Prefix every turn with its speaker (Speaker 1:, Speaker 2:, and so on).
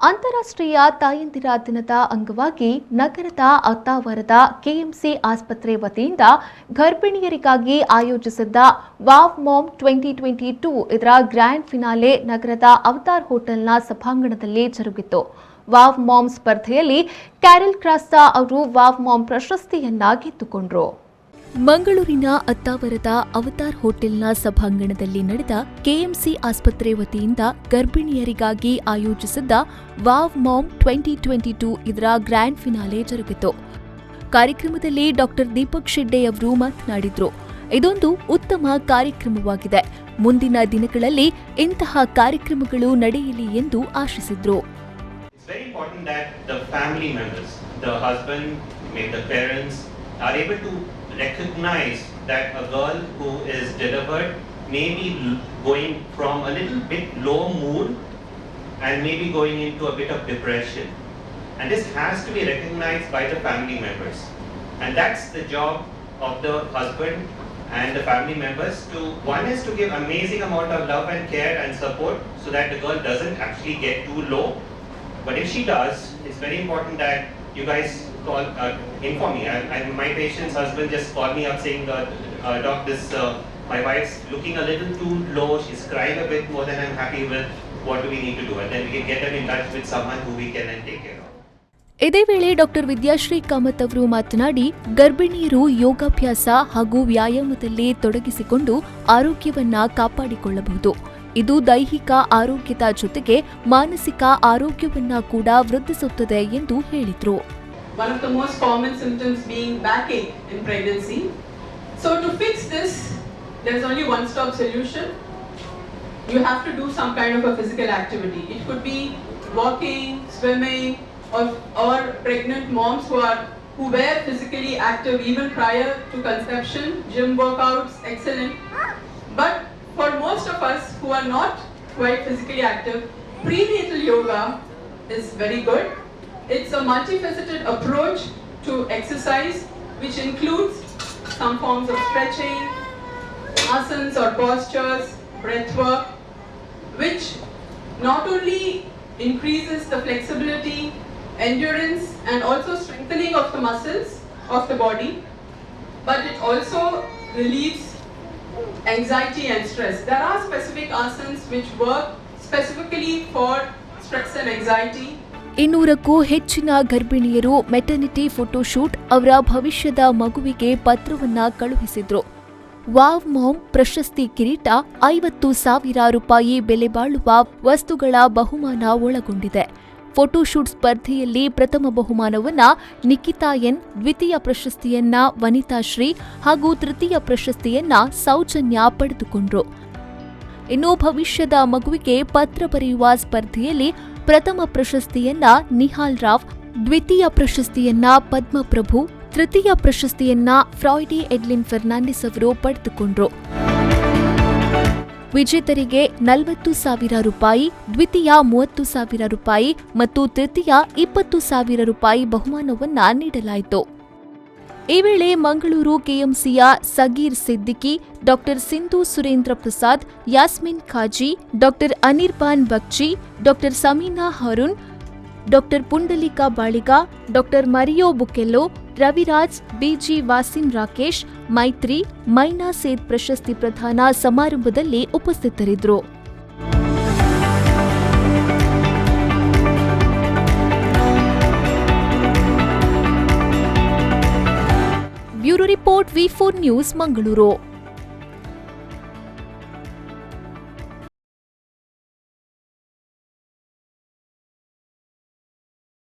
Speaker 1: ಅಂತಾರಾಷ್ಟ್ರೀಯ ತಾಯಂದಿರ ದಿನದ ಅಂಗವಾಗಿ ನಗರದ ಅತ್ತಾವರದ ಕೆಎಂಸಿ ಆಸ್ಪತ್ರೆ ವತಿಯಿಂದ ಗರ್ಭಿಣಿಯರಿಗಾಗಿ ಆಯೋಜಿಸಿದ್ದ ವಾವ್ ಮಾಮ್ 2022 ಇದರ ಗ್ರ್ಯಾಂಡ್ ಫಿನಾಲೆ ನಗರದ ಅವತಾರ್ ಹೋಟೆಲ್ನ ಸಭಾಂಗಣದಲ್ಲಿ ಜರುಗಿತು. ವಾವ್ ಮಾಮ್ ಸ್ಪರ್ಧೆಯಲ್ಲಿ ಕ್ಯಾರಲ್ ಕ್ರಾಸ್ತಾ ಅವರು ವಾವ್ ಮಾಮ್ ಪ್ರಶಸ್ತಿಯನ್ನ ಗೆದ್ದುಕೊಂಡರು. ಮಂಗಳೂರಿನ ಅತ್ತಾವರದ ಅವತಾರ್ ಹೋಟೆಲ್ನ ಸಭಾಂಗಣದಲ್ಲಿ ನಡೆದ ಕೆಎಂಸಿ ಆಸ್ಪತ್ರೆ ವತಿಯಿಂದ ಗರ್ಭಿಣಿಯರಿಗಾಗಿ ಆಯೋಜಿಸಿದ್ದ ವಾವ್ ಮಾಮ್ 2022 ಇದರ ಗ್ರ್ಯಾಂಡ್ ಫಿನಾಲೆ ಜರುಗಿತು. ಕಾರ್ಯಕ್ರಮದಲ್ಲಿ ಡಾಕ್ಟರ್ ದೀಪಕ್ ಶೆಡ್ಡೆ ಅವರು ಮಾತನಾಡಿದರು. ಇದೊಂದು ಉತ್ತಮ ಕಾರ್ಯಕ್ರಮವಾಗಿದೆ. ಮುಂದಿನ ದಿನಗಳಲ್ಲಿ ಇಂತಹ ಕಾರ್ಯಕ್ರಮಗಳು ನಡೆಯಲಿ ಎಂದು ಆಶಿಸಿದರು.
Speaker 2: Are able to recognize that a girl who is delivered may be going from a little bit low mood and maybe going into a bit of depression, and this has to be recognized by the family members, and that's the job of the husband and the family members. One is to give amazing amount of love and care and support so that the girl doesn't actually get too low, but if she does, it's very important that you guys inform me. My patient's husband just called me up saying, Doc, my wife's looking a little too low. She's crying a bit more than I'm happy with. What do we need to do? And then we can get them in touch with someone who we can then take care of.
Speaker 1: ಇದೇ ವೇಳೆ doctor Vidyashree Kamath ಅವರು ಮಾತನಾಡಿ, ಗರ್ಭಿಣಿಯರು ಯೋಗಾಭ್ಯಾಸ ಹಾಗೂ ವ್ಯಾಯಾಮದಲ್ಲಿ ತೊಡಗಿಸಿಕೊಂಡು ಆರೋಗ್ಯವನ್ನ ಕಾಪಾಡಿಕೊಳ್ಳಬಹುದು. ಇದು ದೈಹಿಕ ಆರೋಗ್ಯದ ಜೊತೆಗೆ ಮಾನಸಿಕ ಆರೋಗ್ಯವನ್ನ ಕೂಡ ವೃದ್ಧಿಸುತ್ತದೆ ಎಂದು ಹೇಳಿದರು.
Speaker 3: One of the most common symptoms being backache in pregnancy. So to fix this, there is only one-stop solution. You have to do some kind of a physical activity. It could be walking, swimming, or pregnant moms who were physically active even prior to conception. Gym workouts, excellent. But for most of us who are not quite physically active, prenatal yoga is very good. It's a multifaceted approach to exercise which includes some forms of stretching, asanas or postures, breath work, which not only increases the flexibility, endurance and also strengthening of the muscles of the body, but it also relieves anxiety and stress. There are specific asanas which work specifically for stress and anxiety.
Speaker 1: 200ಕ್ಕೂ ಹೆಚ್ಚಿನ ಗರ್ಭಿಣಿಯರು maternity photoshoot ಅವರ ಭವಿಷ್ಯದ ಮಗುವಿಗೆ ಪತ್ರವನ್ನ ಕಳುಹಿಸಿದ್ರು. Wow ma'am ಪ್ರಶಸ್ತಿ ಕಿರೀಟ, 50,000 ರೂಪಾಯಿ ಬೆಲೆ ಬಾಳುವ ವಸ್ತುಗಳ ಬಹುಮಾನ ಒಳಗೊಂಡಿದೆ. ಫೋಟೋಶೂಟ್ ಸ್ಪರ್ಧೆಯಲ್ಲಿ ಪ್ರಥಮ ಬಹುಮಾನವನ್ನ ನಿಖಿತಾ ಎನ್, ದ್ವಿತೀಯ ಪ್ರಶಸ್ತಿಯನ್ನ ವನಿತಾ ಶ್ರೀ ಹಾಗೂ ತೃತೀಯ ಪ್ರಶಸ್ತಿಯನ್ನ ಸೌಜನ್ಯ ಪಡೆದುಕೊಂಡ್ರು. ಇನ್ನು ಭವಿಷ್ಯದ ಮಗುವಿಗೆ ಪತ್ರ ಬರೆಯುವ ಸ್ಪರ್ಧೆಯಲ್ಲಿ ಪ್ರಥಮ ಪ್ರಶಸ್ತಿಯನ್ನ ನಿಹಾಲ್ ರಾವ್, ದ್ವಿತೀಯ ಪ್ರಶಸ್ತಿಯನ್ನ ಪದ್ಮಪ್ರಭು, ತೃತೀಯ ಪ್ರಶಸ್ತಿಯನ್ನ ಫ್ರಾಯ್ಡಿ ಎಡ್ಲಿನ್ ಫೆರ್ನಾಂಡಿಸ್ ಅವರು ಪಡೆದುಕೊಂಡ್ರು. ವಿಜೇತರಿಗೆ 40,000 ರೂಪಾಯಿ, ದ್ವಿತೀಯ 30,000 ರೂಪಾಯಿ ಮತ್ತು ತೃತೀಯ 20,000 ರೂಪಾಯಿ ಬಹುಮಾನವನ್ನ ನೀಡಲಾಯಿತು. ಈ ವೇಳೆ ಮಂಗಳೂರು ಕೆಎಂಸಿಯ Sageer Siddiqui, doctor Sindhu Surendra Prasad, Yasmin Khazi, doctor Anirban Bagchi, doctor Sameena Haroon, doctor Pundalika Baliga, doctor Mario Bucello, Raviraj, B G Wasim Rakesh, Maitri, Maina Syed ಪ್ರಶಸ್ತಿ ಪ್ರದಾನ ಸಮಾರಂಭದಲ್ಲಿ ಉಪಸ್ಥಿತರಿದ್ದರು. Bureau report V4 news Mangaluru.